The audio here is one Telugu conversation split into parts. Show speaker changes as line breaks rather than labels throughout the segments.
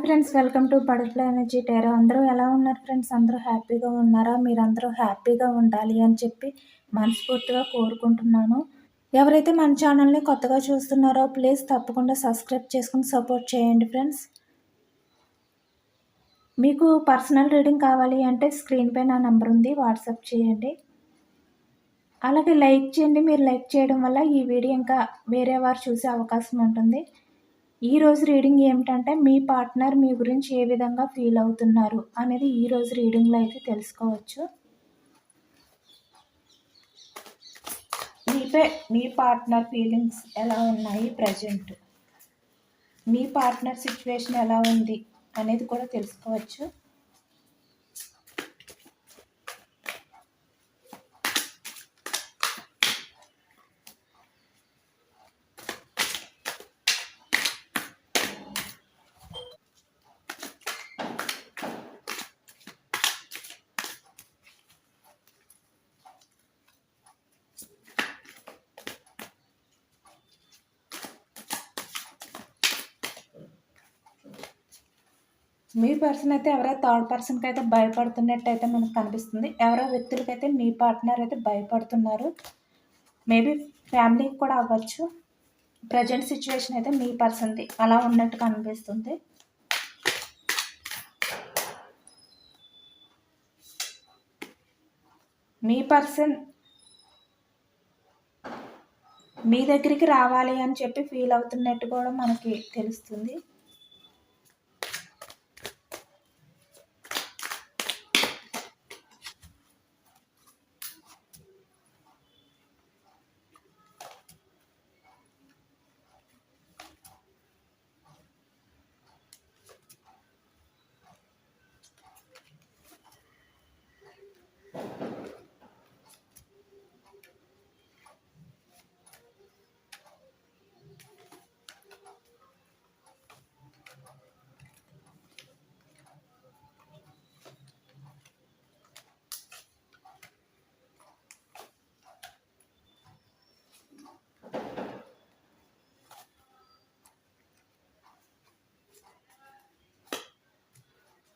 Friends, welcome to butterfly energy tarot. అందరూ ఎలా ఉన్నారు ఫ్రెండ్స్? అందరూ హ్యాపీగా ఉన్నారా? మీరందరూ హ్యాపీగా ఉండాలి అని చెప్పి మనస్ఫూర్తిగా కోరుకుంటున్నాను. ఎవరైతే మన ఛానల్‌ని కొత్తగా చూస్తున్నారో ప్లీజ్ తప్పకుండా సబ్స్క్రైబ్ చేసుకొని సపోర్ట్ చేయండి ఫ్రెండ్స్. మీకు పర్సనల్ రీడింగ్ కావాలి అంటే స్క్రీన్‌పై నా నంబర్ ఉంది, వాట్సాప్ చేయండి. అలాగే లైక్ చేయండి. మీరు లైక్ చేయడం వల్ల ఈ వీడియో ఇంకా వేరే వారు చూసే అవకాశం ఉంటుంది. ఈరోజు రీడింగ్ ఏమిటంటే, మీ పార్ట్నర్ మీ గురించి ఏ విధంగా ఫీల్ అవుతున్నారు అనేది ఈరోజు రీడింగ్లో అయితే తెలుసుకోవచ్చు. మీ పార్ట్నర్ ఫీలింగ్స్ ఎలా ఉన్నాయి ప్రజెంట్, మీ పార్ట్నర్ సిచ్యువేషన్ ఎలా ఉంది అనేది కూడా తెలుసుకోవచ్చు. మీ పర్సన్ అయితే ఎవరో థర్డ్ పర్సన్కి అయితే భయపడుతున్నట్టు అయితే మనకు కనిపిస్తుంది. ఎవరో వ్యక్తులకైతే మీ పార్ట్నర్ అయితే భయపడుతున్నారు. మేబీ ఫ్యామిలీకి కూడా అవ్వచ్చు. ప్రజెంట్ సిచ్యువేషన్ అయితే మీ పర్సన్ది అలా ఉన్నట్టు కనిపిస్తుంది. మీ పర్సన్ మీ దగ్గరికి రావాలి అని చెప్పి ఫీల్ అవుతున్నట్టు కూడా మనకి తెలుస్తుంది.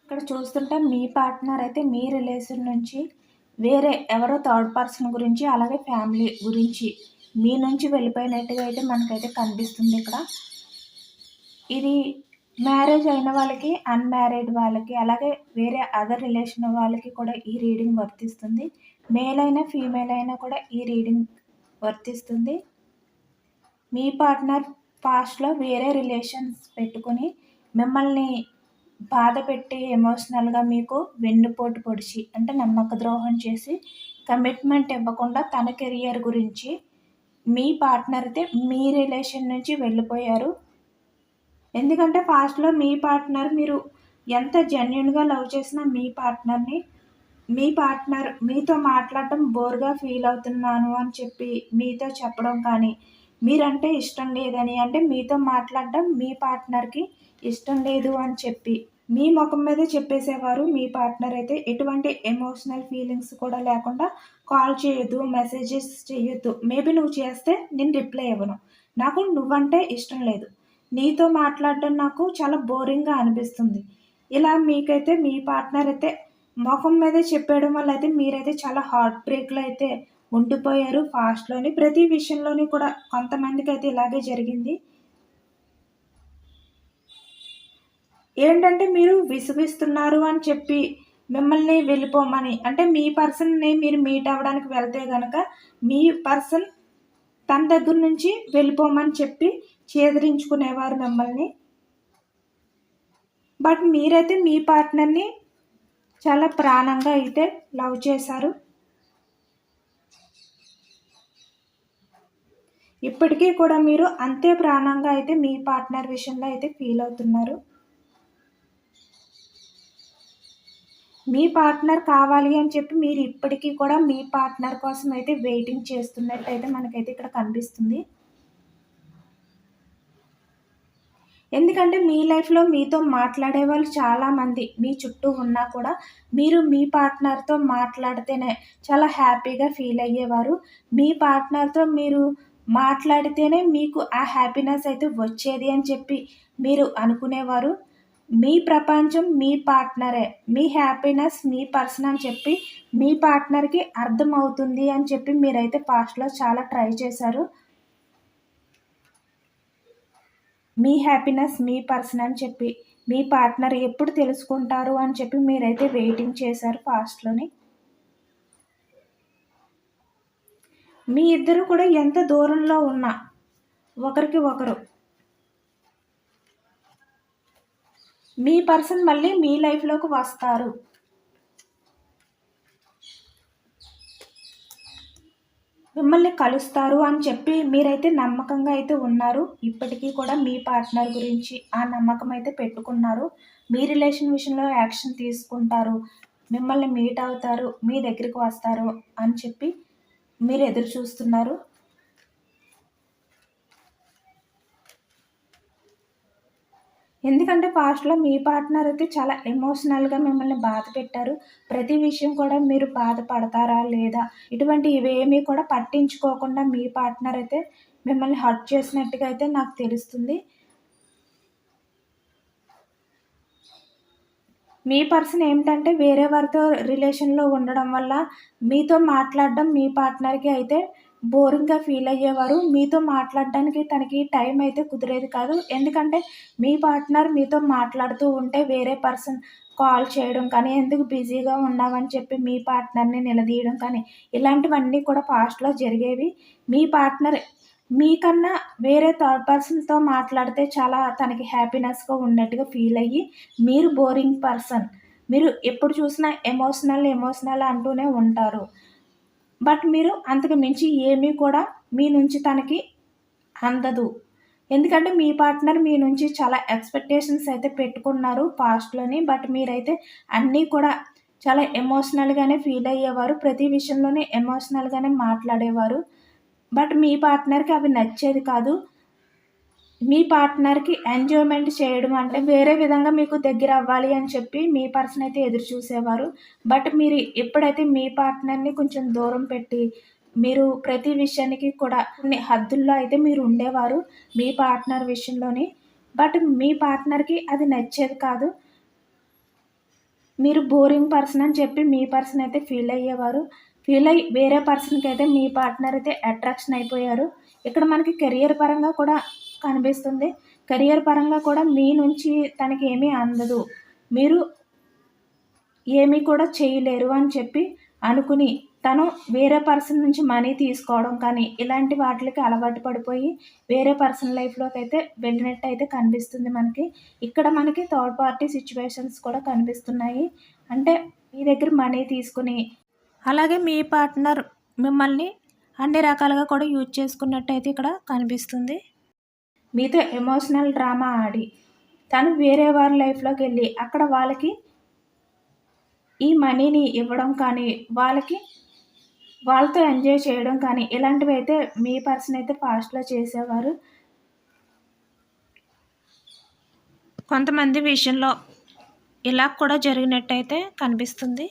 ఇక్కడ చూస్తుంటే మీ పార్ట్నర్ అయితే మీ రిలేషన్ నుంచి వేరే ఎవరో థర్డ్ పర్సన్ గురించి, అలాగే ఫ్యామిలీ గురించి మీ నుంచి వెళ్ళిపోయినట్టుగా అయితే మనకైతే కనిపిస్తుంది. ఇక్కడ ఇది మ్యారేజ్ అయిన వాళ్ళకి, అన్మ్యారీడ్ వాళ్ళకి, అలాగే వేరే అదర్ రిలేషన్ వాళ్ళకి కూడా ఈ రీడింగ్ వర్తిస్తుంది. మేల్ అయినా ఫీమేల్ అయినా కూడా ఈ రీడింగ్ వర్తిస్తుంది. మీ పార్ట్నర్ పాస్ట్లో వేరే రిలేషన్స్ పెట్టుకొని మిమ్మల్ని బాధ పెట్టి ఎమోషనల్గా మీకు వెన్నుపోటు పొడిచి అంటే నమ్మక ద్రోహం చేసి కమిట్మెంట్ ఇవ్వకుండా తన కెరియర్ గురించి మీ పార్ట్నర్ అయితే మీ రిలేషన్ నుంచి వెళ్ళిపోయారు. ఎందుకంటే పాస్ట్లో మీ పార్ట్నర్ మీరు ఎంత జెన్యున్గా లవ్ చేసినా మీ పార్ట్నర్ మీతో మాట్లాడటం బోర్గా ఫీల్ అవుతున్నాను అని చెప్పి మీతో చెప్పడం కానీ, మీరంటే ఇష్టం లేదని అంటే మీతో మాట్లాడడం మీ పార్ట్నర్కి ఇష్టం లేదు అని చెప్పి మీ ముఖం మీదే చెప్పేసేవారు. మీ పార్ట్నర్ అయితే ఎటువంటి ఎమోషనల్ ఫీలింగ్స్ కూడా లేకుండా కాల్ చేయొద్దు, మెసేజెస్ చేయొద్దు, మేబీ నువ్వు చేస్తే నేను రిప్లై ఇవ్వను, నాకు నువ్వంటే ఇష్టం లేదు, నీతో మాట్లాడడం నాకు చాలా బోరింగ్గా అనిపిస్తుంది, ఇలా మీకైతే మీ పార్ట్నర్ అయితే ముఖం మీదే చెప్పేయడం వల్ల అయితే మీరైతే చాలా హార్ట్ బ్రేక్లో అయితే ఉండిపోయారు. ఫాస్ట్లోని ప్రతి విషయంలోని కూడా కొంతమందికి అయితే ఇలాగే జరిగింది. ఏంటంటే మీరు విసిగిస్తున్నారు అని చెప్పి మిమ్మల్ని వెళ్ళిపోమని అంటే మీ పర్సన్ని మీరు మీట్ అవ్వడానికి వెళ్తే కనుక మీ పర్సన్ తన దగ్గర నుంచి వెళ్ళిపోమని చెప్పి చేదరించుకునేవారు మిమ్మల్ని. బట్ మీరైతే మీ పార్ట్నర్ని చాలా ప్రాణంగా అయితే లవ్ చేశారు. ఇప్పటికీ కూడా మీరు అంతే ప్రాణంగా అయితే మీ పార్ట్నర్ విషయంలో అయితే ఫీల్ అవుతున్నారు. మీ పార్ట్నర్ కావాలి అని చెప్పి మీరు ఇప్పటికీ కూడా మీ పార్ట్నర్ కోసం అయితే వెయిటింగ్ చేస్తున్నట్టయితే మనకైతే ఇక్కడ కనిపిస్తుంది. ఎందుకంటే మీ లైఫ్లో మీతో మాట్లాడే వాళ్ళు చాలామంది మీ చుట్టూ ఉన్నా కూడా మీరు మీ పార్ట్నర్తో మాట్లాడితేనే చాలా హ్యాపీగా ఫీల్ అయ్యేవారు. మీ పార్ట్నర్తో మీరు మాట్లాడితేనే మీకు ఆ హ్యాపీనెస్ అయితే వచ్చేది అని చెప్పి మీరు అనుకునేవారు. మీ ప్రపంచం మీ పార్ట్నరే. మీ హ్యాపీనెస్ మీ పర్సన్ అని చెప్పి మీ పార్ట్నర్‌కి అర్థమవుతుంది అని చెప్పి మీరైతే పాస్ట్‌లో చాలా ట్రై చేశారు. మీ హ్యాపీనెస్ మీ పర్సన్ అని చెప్పి మీ పార్ట్నర్ ఎప్పుడు తెలుసుకుంటారు అని చెప్పి మీరైతే వెయిటింగ్ చేశారు పాస్ట్‌లోని. మీ ఇద్దరు కూడా ఎంత దూరంలో ఉన్నా ఒకరికి ఒకరు మీ పర్సన్ మళ్ళీ మీ లైఫ్‌లోకి వస్తారు. మిమ్మల్ని కలుస్తారు అని చెప్పి మీరైతే నమ్మకంగా అయితే ఉన్నారు. ఇప్పటికీ కూడా మీ పార్ట్నర్ గురించి ఆ నమ్మకం అయితే పెట్టుకున్నారు. మీ రిలేషన్ విషయంలో యాక్షన్ తీసుకుంటారు. మిమ్మల్ని మీట్ అవుతారు. మీ దగ్గరికి వస్తారు అని చెప్పి మీరు ఎదురు చూస్తున్నారు. ఎందుకంటే పాస్ట్‌లో మీ పార్ట్నర్ అయితే చాలా ఎమోషనల్‌గా మిమ్మల్ని బాధ పెట్టారు. ప్రతి విషయం కూడా మీరు బాధపడతారా లేదా? ఇవేమీ కూడా పట్టించుకోకుండా మీ పార్ట్నర్ అయితే మిమ్మల్ని హర్ట్ చేసినట్టుగా అయితే నాకు తెలుస్తుంది. మీ పర్సన్ ఏమిటంటే వేరే వారితో రిలేషన్‌లో ఉండడం వల్ల మీతో మాట్లాడడం మీ పార్ట్నర్‌కి అయితే బోరింగ్‌గా ఫీల్ అయ్యేవారు. మీతో మాట్లాడడానికి తనకి టైం అయితే కుదిరేది కాదు. ఎందుకంటే మీ పార్ట్నర్ మీతో మాట్లాడుతూ ఉంటే వేరే పర్సన్ కాల్ చేయడం కానీ, ఎందుకు బిజీగా ఉన్నావని చెప్పి మీ పార్ట్నర్‌ని నిలదీయడం కానీ, ఇలాంటివన్నీ కూడా పాస్ట్‌లో జరిగేవి. మీ పార్ట్నర్ మీకన్నా వేరే థర్డ్ పర్సన్‌తో మాట్లాడితే చాలా తనకి హ్యాపీనెస్‌గా ఉన్నట్టుగా ఫీల్ అయ్యి, మీరు బోరింగ్ పర్సన్. మీరు ఎప్పుడు చూసినా ఎమోషనల్ అంటూనే ఉంటారు. బట్ మీరు అంతకు మించి ఏమీ కూడా మీ నుంచి తనకి అందదు. ఎందుకంటే మీ పార్ట్నర్ మీ నుంచి చాలా ఎక్స్‌పెక్టేషన్స్ అయితే పెట్టుకున్నారు పాస్ట్‌లోని. బట్ మీరైతే అన్నీ కూడా చాలా ఎమోషనల్‌గానే ఫీల్ అయ్యేవారు. ప్రతి విషయంలోనే ఎమోషనల్‌గానే మాట్లాడేవారు. బట్ మీ పార్ట్నర్‌కి అవి నచ్చేది కాదు. మీ పార్ట్నర్‌కి ఎంజాయ్‌మెంట్ చేయడం అంటే వేరే విధంగా మీకు దగ్గరవ్వాలి అని చెప్పి మీ పర్సన్ అయితే ఎదురు చూసేవారు. బట్ మీరు ఎప్పుడైతే మీ పార్ట్నర్‌ని కొంచెం దూరం పెట్టి, మీరు ప్రతి విషయానికి కూడా కొన్ని హద్దుల్లో అయితే మీరు ఉండేవారు మీ పార్ట్నర్ విషయంలోని. బట్ మీ పార్ట్నర్‌కి అది నచ్చేది కాదు. మీరు బోరింగ్ పర్సన్ అని చెప్పి మీ పర్సన్ అయితే ఫీల్ అయ్యేవారు. ఫీల్ అయ్యి వేరే పర్సన్‌కైతే మీ పార్ట్నర్ అయితే అట్రాక్షన్ అయిపోయారు. ఇక్కడ మనకి కెరియర్ పరంగా కూడా కనిపిస్తుంది. కెరియర్ పరంగా కూడా మీ నుంచి తనకి ఏమీ అందదు. మీరు ఏమీ కూడా చేయలేరు అని చెప్పి అనుకుని, తను వేరే పర్సన్ నుంచి మనీ తీసుకోవడం కానీ, ఇలాంటి వాటిలకి అలవాటు పడిపోయి, వేరే పర్సన్ లైఫ్‌లోకైతే వెళ్ళినట్టయితే కనిపిస్తుంది మనకి. ఇక్కడ మనకి థర్డ్ పార్టీ సిట్యుయేషన్స్ కూడా కనిపిస్తున్నాయి. అంటే మీ దగ్గర మనీ తీసుకొని, అలాగే మీ పార్ట్నర్ మిమ్మల్ని అన్ని రకాలుగా కూడా యూజ్ చేసుకున్నట్టయితే ఇక్కడ కనిపిస్తుంది. మీతో ఎమోషనల్ డ్రామా ఆడి, తను వేరే వారి లైఫ్‌లోకెళ్ళి, అక్కడ వాళ్ళకి ఈ మనీని ఇవ్వడం కానీ, వాళ్ళతో ఎంజాయ్ చేయడం కానీ, ఇలాంటివైతే మీ పర్సన్ అయితే పాస్ట్‌లో చేసేవారు. కొంతమంది విషయంలో ఇలా కూడా జరిగినట్టయితే కనిపిస్తుంది.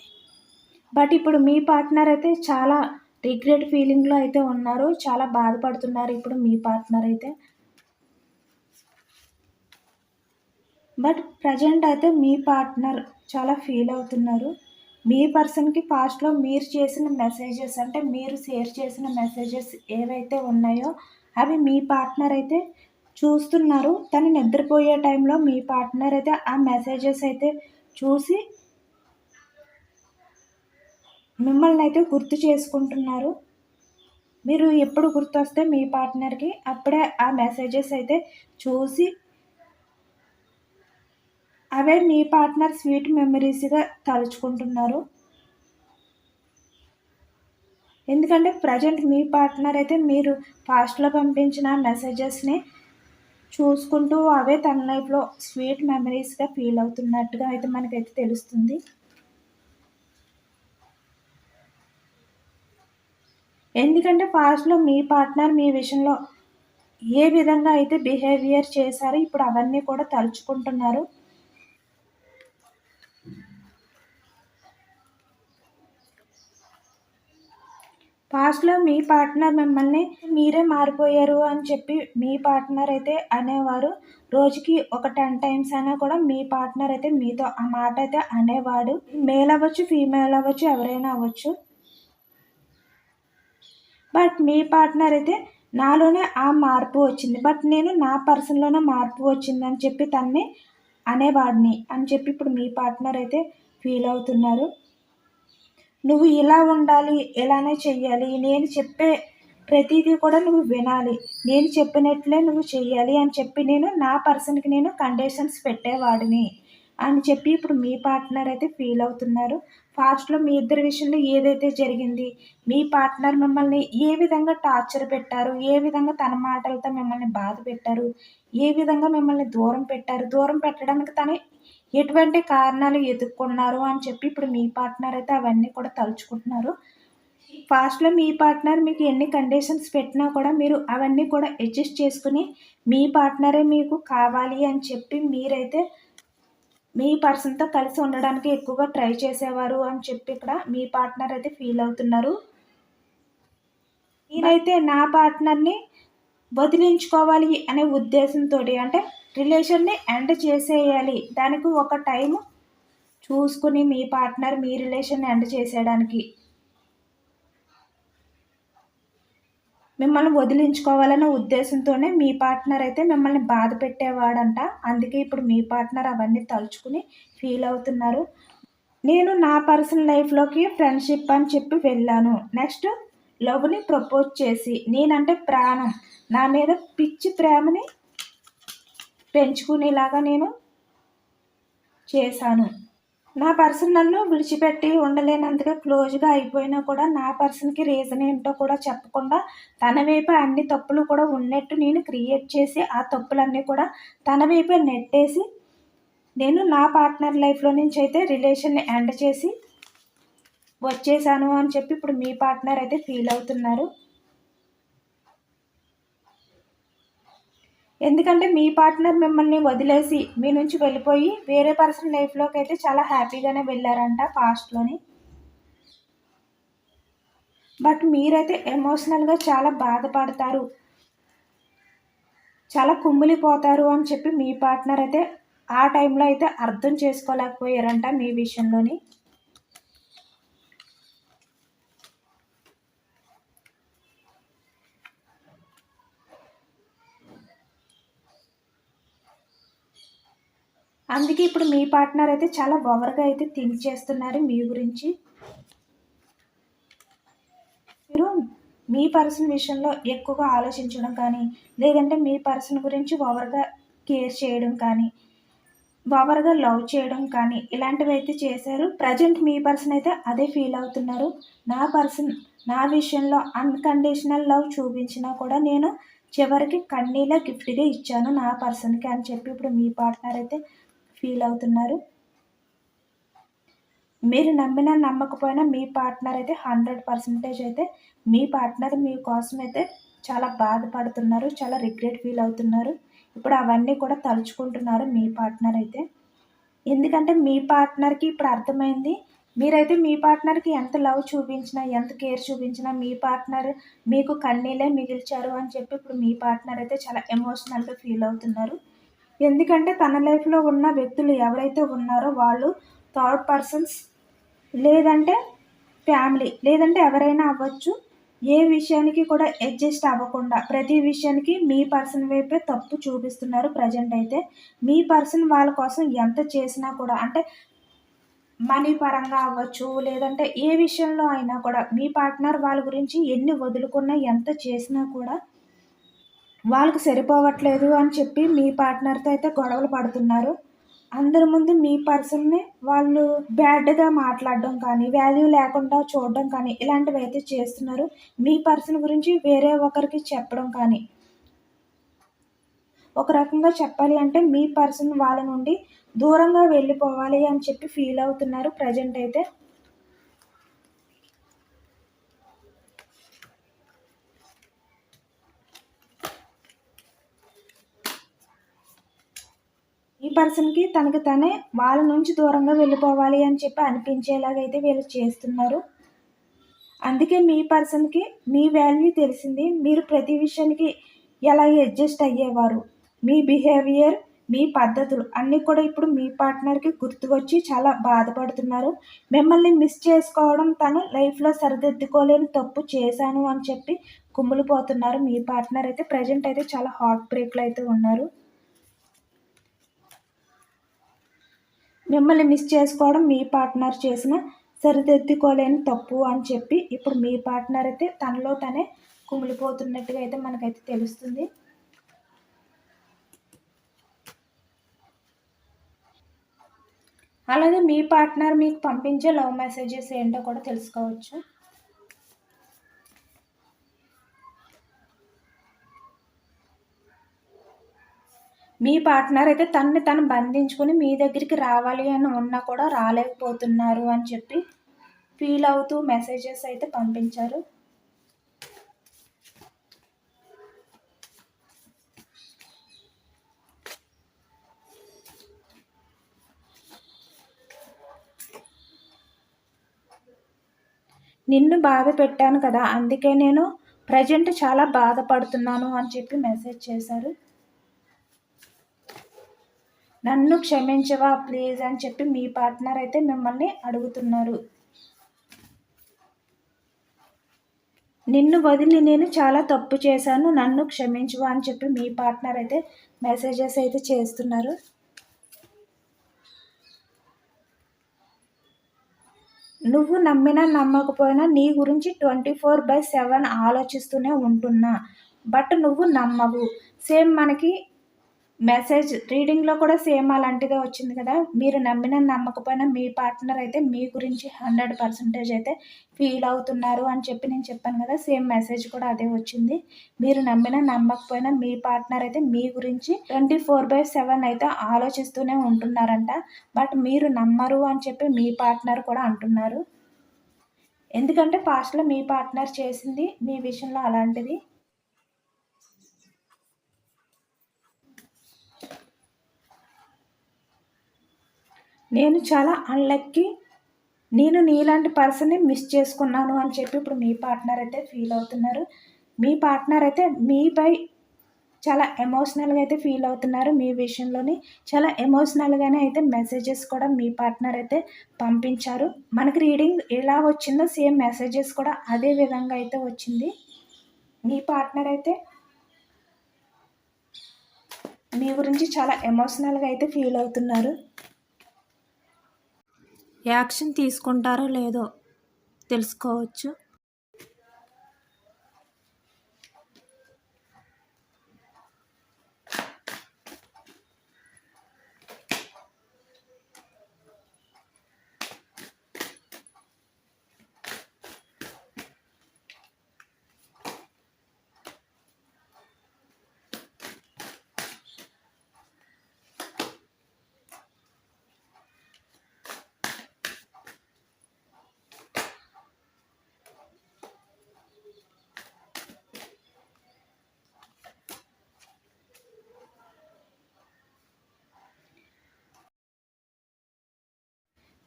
బట్ ఇప్పుడు మీ పార్ట్నర్ అయితే చాలా రిగ్రెట్ ఫీలింగ్‌లో అయితే ఉన్నారు. చాలా బాధపడుతున్నారు ఇప్పుడు మీ పార్ట్నర్ అయితే. బట్ ప్రెజెంట్ అయితే మీ పార్ట్నర్ చాలా ఫీల్ అవుతున్నారు. మీ పర్సన్‌కి పాస్ట్‌లో మీరు చేసిన మెసేజెస్ అంటే మీరు షేర్ చేసిన మెసేజెస్ ఏవైతే ఉన్నాయో అవి మీ పార్ట్నర్ అయితే చూస్తున్నారు. తను నిద్రపోయే టైంలో మీ పార్ట్నర్ అయితే ఆ మెసేజెస్ అయితే చూసి మిమ్మల్ని అయితే గుర్తు చేసుకుంటున్నారు. మీరు ఎప్పుడు గుర్తొస్తే మీ పార్ట్నర్‌కి అప్పుడే ఆ మెసేజెస్ అయితే చూసి అవే మీ పార్ట్నర్ స్వీట్ మెమరీస్‌గా తలుచుకుంటున్నారు. ఎందుకంటే ప్రెజెంట్ మీ పార్ట్నర్ అయితే మీరు పాస్ట్‌లో పంపించిన మెసేజెస్‌ని చూసుకుంటూ అవే తన లైఫ్‌లో స్వీట్ మెమరీస్‌గా ఫీల్ అవుతున్నట్టుగా అయితే మనకైతే తెలుస్తుంది. ఎందుకంటే పాస్ట్‌లో మీ పార్ట్నర్ మీ విషయంలో ఏ విధంగా అయితే బిహేవియర్ చేశారో ఇప్పుడు అవన్నీ కూడా తలుచుకుంటున్నారు. పాస్ట్‌లో మీ పార్ట్నర్ మిమ్మల్ని మీరే మారిపోయారు అని చెప్పి మీ పార్ట్నర్ అయితే అనేవారు. రోజుకి ఒక 10 టైమ్స్ అయినా కూడా మీ పార్ట్నర్ అయితే మీతో ఆ మాట అయితే అనేవాడు. మేల్ అవ్వచ్చు, ఫీమేల్ అవ్వచ్చు, ఎవరైనా అవ్వచ్చు. బట్ మీ పార్ట్నర్ అయితే నాలోనే ఆ మార్పు వచ్చింది. బట్ నేను నా పర్సన్‌లోనే మార్పు వచ్చిందని చెప్పి తనని అనేవాడిని అని చెప్పి ఇప్పుడు మీ పార్ట్నర్ అయితే ఫీల్ అవుతున్నారు. నువ్వు ఇలా ఉండాలి, ఇలానే చెయ్యాలి, నేను చెప్పే ప్రతీదీ కూడా నువ్వు వినాలి, నేను చెప్పినట్లే నువ్వు చెయ్యాలి అని చెప్పి నా పర్సన్‌కి కండిషన్స్ పెట్టేవాడిని అని చెప్పి ఇప్పుడు మీ పార్ట్నర్ అయితే ఫీల్ అవుతున్నారు. పాస్ట్‌లో మీ ఇద్దరి విషయంలో ఏదైతే జరిగింది, మీ పార్ట్నర్ మిమ్మల్ని ఏ విధంగా టార్చర్ పెట్టారు, ఏ విధంగా తన మాటలతో మిమ్మల్ని బాధపెట్టారు, ఏ విధంగా మిమ్మల్ని దూరం పెట్టారు, దూరం పెట్టడానికి తను ఎటువంటి కారణాలు ఎతుక్కున్నారు అని చెప్పి ఇప్పుడు మీ పార్ట్నర్ అయితే అవన్నీ కూడా తలుచుకుంటున్నారు. పాస్ట్‌లో మీ పార్ట్నర్ మీకు ఎన్ని కండిషన్స్ పెట్టినా కూడా మీరు అవన్నీ కూడా అడ్జస్ట్ చేసుకొని మీ పార్ట్నరే మీకు కావాలి అని చెప్పి మీరైతే మీ పర్సన్‌తో కలిసి ఉండడానికి ఎక్కువగా ట్రై చేసేవారు అని చెప్పి ఇక్కడ మీ పార్ట్నర్ అయితే ఫీల్ అవుతున్నారు. నేనైతే నా పార్ట్నర్‌ని వదిలించుకోవాలి అనే ఉద్దేశంతోటి అంటే రిలేషన్‌ని ఎండ్ చేసేయాలి. దానికి ఒక టైము చూసుకొని మీ పార్ట్నర్ మీ రిలేషన్‌ని ఎండ్ చేసేయడానికి మిమ్మల్ని వదిలించుకోవాలనే ఉద్దేశంతోనే మీ పార్ట్నర్ అయితే మిమ్మల్ని బాధ పెట్టేవాడంట. అందుకే ఇప్పుడు మీ పార్ట్నర్ అవన్నీ తలుచుకుని ఫీల్ అవుతున్నారు. నేను నా పర్సనల్ లైఫ్‌లోకి ఫ్రెండ్‌షిప్ అని చెప్పి వెళ్ళాను. నెక్స్ట్ లవ్‌ని ప్రపోజ్ చేసి నేనంటే ప్రాణం. నా మీద పిచ్చి ప్రేమని పెంచుకునేలాగా నేను చేశాను. నా పర్సన్ నన్ను విడిచిపెట్టి ఉండలేనంతగా క్లోజ్‌గా అయిపోయినా కూడా నా పర్సన్‌కి రీజన్ ఏంటో కూడా చెప్పకుండా తన వైపే అన్ని తప్పులు కూడా ఉన్నట్టు నేను క్రియేట్ చేసి ఆ తప్పులన్నీ కూడా తన వైపే నెట్టేసి నేను నా పార్ట్నర్ లైఫ్‌లో నుంచి అయితే రిలేషన్‌ని ఎండ్ చేసి వచ్చేసాను అని చెప్పి ఇప్పుడు మీ పార్ట్నర్ అయితే ఫీల్ అవుతున్నారు. ఎందుకంటే మీ పార్ట్నర్ మిమ్మల్ని వదిలేసి మీ నుంచి వెళ్ళిపోయి వేరే పర్సన్ లైఫ్‌లోకి అయితే చాలా హ్యాపీగానే వెళ్లారంట పాస్ట్‌లోని. బట్ మీరైతే ఎమోషనల్‌గా చాలా బాధపడతారు. చాలా కుమిలిపోతారు అని చెప్పి మీ పార్ట్నర్ అయితే ఆ టైంలో అయితే అర్థం చేసుకోలేకపోయారంట మీ విషయంలోని. అందుకే ఇప్పుడు మీ పార్ట్నర్ అయితే చాలా ఓవర్‌గా అయితే థింక్ చేస్తున్నారు మీ గురించి. మీరు మీ పర్సన్ విషయంలో ఎక్కువగా ఆలోచించడం కానీ, లేదంటే మీ పర్సన్ గురించి ఓవర్‌గా కేర్ చేయడం కానీ, ఓవర్‌గా లవ్ చేయడం కానీ ఇలాంటివైతే చేశారు. ప్రెజెంట్ మీ పర్సన్ అయితే అదే ఫీల్ అవుతున్నారు. నా పర్సన్ నా విషయంలో అన్‌కండిషనల్ లవ్ చూపించినా కూడా నేను చివరికి కన్నీళ్ళే గిఫ్ట్‌గా ఇచ్చాను నా పర్సన్‌కి అని చెప్పి ఇప్పుడు మీ పార్ట్నర్ అయితే ఫీల్ అవుతున్నారు. మీరు నమ్మినా నమ్మకపోయినా మీ పార్ట్నర్ అయితే 100% అయితే మీ పార్ట్నర్ మీకోసం అయితే చాలా బాధపడుతున్నారు. చాలా రిగ్రెట్ ఫీల్ అవుతున్నారు. ఇప్పుడు అవన్నీ కూడా తలుచుకుంటున్నారు మీ పార్ట్నర్ అయితే. ఎందుకంటే మీ పార్ట్నర్‌కి ఇప్పుడు అర్థమైంది. మీరైతే మీ పార్ట్నర్‌కి ఎంత లవ్ చూపించినా, ఎంత కేర్ చూపించినా మీ పార్ట్నర్ మీకు కన్నీళ్ళే మిగిల్చారు అని చెప్పి ఇప్పుడు మీ పార్ట్నర్ అయితే చాలా ఎమోషనల్‌గా ఫీల్ అవుతున్నారు. ఎందుకంటే తన లైఫ్‌లో ఉన్న వ్యక్తులు ఎవరైతే ఉన్నారో వాళ్ళు థర్డ్ పర్సన్స్ లేదంటే ఫ్యామిలీ, లేదంటే ఎవరైనా అవ్వచ్చు. ఏ విషయానికి కూడా అడ్జస్ట్ అవ్వకుండా ప్రతి విషయానికి మీ పర్సన్ వైపే తప్పు చూపిస్తున్నారు ప్రెజెంట్ అయితే. మీ పర్సన్ వాళ్ళ కోసం ఎంత చేసినా కూడా అంటే మనీ పరంగా అవ్వచ్చు, లేదంటే ఏ విషయంలో అయినా కూడా మీ పార్ట్నర్ వాళ్ళ గురించి ఎన్ని వదులుకున్నా, ఎంత చేసినా కూడా వాళ్ళకి సరిపోవట్లేదు అని చెప్పి మీ పార్ట్నర్‌తో అయితే గొడవలు పడుతున్నారు. అందరి ముందు మీ పర్సన్‌ని వాళ్ళు బ్యాడ్‌గా మాట్లాడడం కానీ, వాల్యూ లేకుండా చూడడం కానీ ఇలాంటివైతే చేస్తున్నారు. మీ పర్సన్ గురించి వేరే ఒకరికి చెప్పడం కానీ, ఒక రకంగా చెప్పాలి అంటే మీ పర్సన్ వాళ్ళ నుండి దూరంగా వెళ్ళిపోవాలి అని చెప్పి ఫీల్ అవుతున్నారు ప్రెజెంట్ అయితే. ఈ పర్సన్‌కి తనకి తనే వాళ్ళ నుంచి దూరంగా వెళ్ళిపోవాలి అని చెప్పి అనిపించేలాగైతే వీళ్ళు చేస్తున్నారు. అందుకే మీ పర్సన్‌కి మీ వాల్యూ తెలిసింది. మీరు ప్రతి విషయానికి ఎలా అడ్జస్ట్ అయ్యేవారు. మీ బిహేవియర్, మీ పద్ధతులు అన్నీ కూడా ఇప్పుడు మీ పార్ట్నర్‌కి గుర్తుకొచ్చి చాలా బాధపడుతున్నారు. మిమ్మల్ని మిస్ చేసుకోవడం తను లైఫ్‌లో సరిదిద్దుకోలేని తప్పు చేశాను అని చెప్పి కుమిలిపోతున్నారు. మీ పార్ట్నర్ అయితే ప్రెజెంట్ అయితే చాలా హార్ట్ బ్రేక్‌లో అయితే ఉన్నారు. మిమ్మల్ని మిస్ చేసుకోవడం మీ పార్ట్నర్ చేసిన సరిదిద్దుకోలేని తప్పు అని చెప్పి ఇప్పుడు మీ పార్ట్నర్ అయితే తనలో తనే కుమిలిపోతున్నట్టుగా అయితే మనకైతే తెలుస్తుంది. అలాగే మీ పార్ట్నర్ మీకు పంపించే లవ్ మెసేజెస్ ఏంటో కూడా తెలుసుకోవచ్చు. మీ పార్ట్నర్ అయితే తనని తను బంధించుకొని మీ దగ్గరికి రావాలి అని ఉన్నా కూడా రాలేకపోతున్నారు అని చెప్పి ఫీల్ అవుతూ మెసేజెస్ అయితే పంపించారు. నిన్ను బాధ పెట్టాను కదా, అందుకే నేను ప్రజెంట్ చాలా బాధపడుతున్నాను అని చెప్పి మెసేజ్ చేశారు. నన్ను క్షమించవా ప్లీజ్ అని చెప్పి మీ పార్ట్నర్ అయితే మిమ్మల్ని అడుగుతున్నారు. నిన్ను వదిలి నేను చాలా తప్పు చేశాను, నన్ను క్షమించవా అని చెప్పి మీ పార్ట్నర్ అయితే మెసేజెస్ అయితే చేస్తున్నారు. నువ్వు నమ్మినా నమ్మకపోయినా నీ గురించి 24/7 ఆలోచిస్తూనే ఉంటున్నా. బట్ నువ్వు నమ్మవు. సేమ్ మనకి మెసేజ్ రీడింగ్‌లో కూడా సేమ్ అలాంటిదే వచ్చింది కదా! మీరు నమ్మినా నమ్మకపోయినా మీ పార్ట్నర్ అయితే మీ గురించి 100% అయితే ఫీల్ అవుతున్నారు అని చెప్పి నేను చెప్పాను కదా! సేమ్ మెసేజ్ కూడా అదే వచ్చింది. మీరు నమ్మినా నమ్మకపోయినా మీ పార్ట్నర్ అయితే మీ గురించి 24/7 అయితే ఆలోచిస్తూనే ఉంటున్నారంట. బట్ మీరు నమ్మరు అని చెప్పి మీ పార్ట్నర్ కూడా అంటున్నారు. ఎందుకంటే పాస్ట్‌లో మీ పార్ట్నర్ చేసింది మీ విషయంలో అలాంటిది. నేను చాలా అన్‌లక్కీ. నేను నీలాంటి పర్సన్‌ని మిస్ చేసుకున్నాను అని చెప్పి ఇప్పుడు మీ పార్ట్నర్ అయితే ఫీల్ అవుతున్నారు. మీ పార్ట్నర్ అయితే మీపై చాలా ఎమోషనల్‌గా అయితే ఫీల్ అవుతున్నారు. మీ విషయంలోని చాలా ఎమోషనల్‌గానే అయితే మెసేజెస్ కూడా మీ పార్ట్నర్ అయితే పంపించారు. మనకి రీడింగ్ ఎలా వచ్చిందో సేమ్ మెసేజెస్ కూడా అదే విధంగా అయితే వచ్చింది. మీ పార్ట్నర్ అయితే మీ గురించి చాలా ఎమోషనల్‌గా అయితే ఫీల్ అవుతున్నారు. యాక్షన్ తీసుకుంటారో లేదో తెలుసుకోవచ్చు.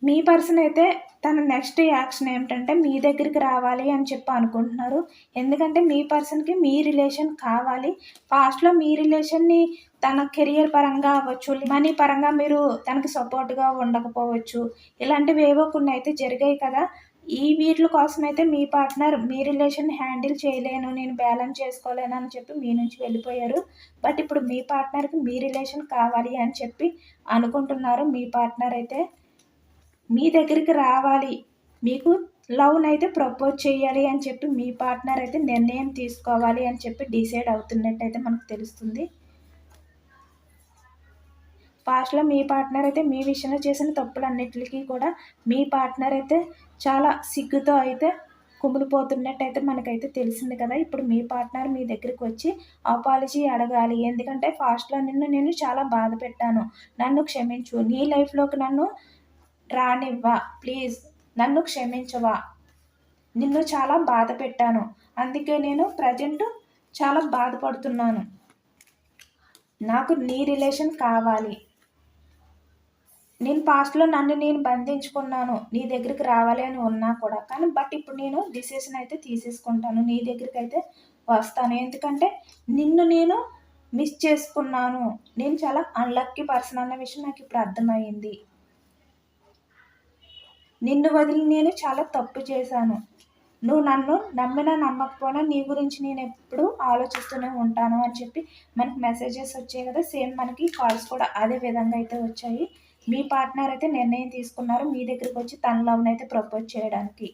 మీ పర్సన్ అయితే తన నెక్స్ట్ యాక్షన్ ఏమిటంటే మీ దగ్గరికి రావాలి అని చెప్పి అనుకుంటున్నారు. ఎందుకంటే మీ పర్సన్‌కి మీ రిలేషన్ కావాలి. పాస్ట్‌లో మీ రిలేషన్‌ని తన కెరియర్ పరంగా అవ్వచ్చు, మనీ పరంగా మీరు తనకి సపోర్ట్‌గా ఉండకపోవచ్చు. ఇలాంటివేవో కొన్ని అయితే జరిగాయి కదా! ఈ వీట్ల కోసమైతే మీ పార్ట్నర్ మీ రిలేషన్‌ని హ్యాండిల్ చేయలేను, నేను బ్యాలెన్స్ చేసుకోలేను అని చెప్పి మీ నుంచి వెళ్ళిపోయారు. బట్ ఇప్పుడు మీ పార్ట్నర్‌కి మీ రిలేషన్ కావాలి అని చెప్పి అనుకుంటున్నారు మీ పార్ట్నర్ అయితే. మీ దగ్గరికి రావాలి. మీకు లవ్‌నైతే ప్రపోజ్ చేయాలి అని చెప్పి మీ పార్ట్నర్ అయితే నిర్ణయం తీసుకోవాలి అని చెప్పి డిసైడ్ అవుతున్నట్టయితే మనకు తెలుస్తుంది. పాస్ట్‌లో మీ పార్ట్నర్ అయితే మీ విషయంలో చేసిన తప్పులన్నిట్లికి కూడా మీ పార్ట్నర్ అయితే చాలా సిగ్గుతో అయితే కుమిలిపోతున్నట్టయితే మనకైతే తెలిసింది కదా! ఇప్పుడు మీ పార్ట్నర్ మీ దగ్గరికి వచ్చి అపాలజీ అడగాలి. ఎందుకంటే పాస్ట్‌లో నిన్ను నేను చాలా బాధ పెట్టాను. నన్ను క్షమించు. నీ లైఫ్‌లోకి నన్ను రానివ్వా ప్లీజ్, నన్ను క్షమించవా? నిన్ను చాలా బాధ పెట్టాను. అందుకే నేను ప్రెజెంట్ చాలా బాధపడుతున్నాను. నాకు నీ రిలేషన్ కావాలి. నేను పాస్ట్‌లో నన్ను నేను బంధించుకున్నాను. నీ దగ్గరికి రావాలి అని ఉన్నా కూడా. కానీ ఇప్పుడు నేను డిసిషన్ అయితే తీసేసుకుంటాను. నీ దగ్గరికైతే వస్తాను. ఎందుకంటే నిన్ను నేను మిస్ చేసుకున్నాను. నేను చాలా అన్‌లక్కీ పర్సన్ అన్న విషయం నాకిప్పుడు అర్థమయింది. నిన్ను వదిలి నేను చాలా తప్పు చేశాను. నువ్వు నన్ను నమ్మినా నమ్మకపోయినా నీ గురించి నేనెప్పుడూ ఆలోచిస్తూనే ఉంటాను అని చెప్పి మనకి మెసేజెస్ వచ్చాయి కదా! సేమ్ మనకి కాల్స్ కూడా అదే విధంగా అయితే వచ్చాయి. మీ పార్ట్నర్ అయితే నిర్ణయం తీసుకున్నారు మీ దగ్గరికొచ్చి తన లవ్‌నయితే ప్రపోజ్ చేయడానికి.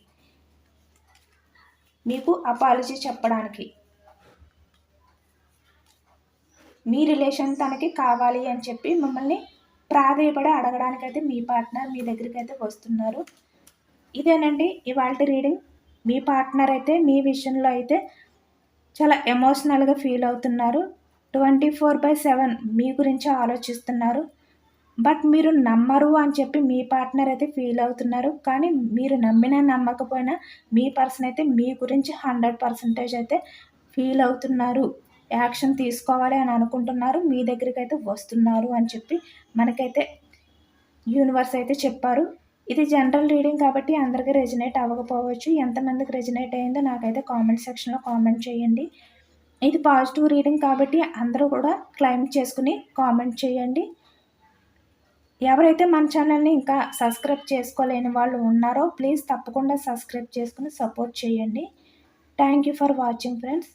మీకు అపాలజీ చెప్పడానికి. మీ రిలేషన్ తనకి కావాలి అని చెప్పి మిమ్మల్ని ప్రాధేయపడి అడగడానికైతే మీ పార్ట్నర్ మీ దగ్గరికైతే వస్తున్నారు. ఇదేనండి ఇవాల్టి రీడింగ్. మీ పార్ట్నర్ అయితే మీ విషయంలో అయితే చాలా ఎమోషనల్‌గా ఫీల్ అవుతున్నారు. 24/7 మీ గురించే ఆలోచిస్తున్నారు. మీరు నమ్మరు అని చెప్పి మీ పార్ట్నర్ అయితే ఫీల్ అవుతున్నారు. కానీ మీరు నమ్మినా నమ్మకపోయినా మీ పర్సన్ అయితే మీ గురించి 100% అయితే ఫీల్ అవుతున్నారు. యాక్షన్ తీసుకోవాలి అని అనుకుంటున్నారు. మీ దగ్గరికైతే వస్తున్నారు అని చెప్పి మనకైతే యూనివర్స్ అయితే చెప్పారు. ఇది జనరల్ రీడింగ్ కాబట్టి అందరికి రెజొనేట్ అవ్వకపోవచ్చు. ఎంతమందికి రెజొనేట్ అయిందో నాకైతే కామెంట్ సెక్షన్‌లో కామెంట్ చేయండి. ఇది పాజిటివ్ రీడింగ్ కాబట్టి అందరూ కూడా క్లెయిమ్ చేసుకొని కామెంట్ చేయండి. ఎవరైతే మన ఛానల్‌ని ఇంకా సబ్స్క్రైబ్ చేసుకోలేని వాళ్ళు ఉన్నారో ప్లీజ్ తప్పకుండా సబ్స్క్రైబ్ చేసుకొని సపోర్ట్ చేయండి. Thank you for watching friends.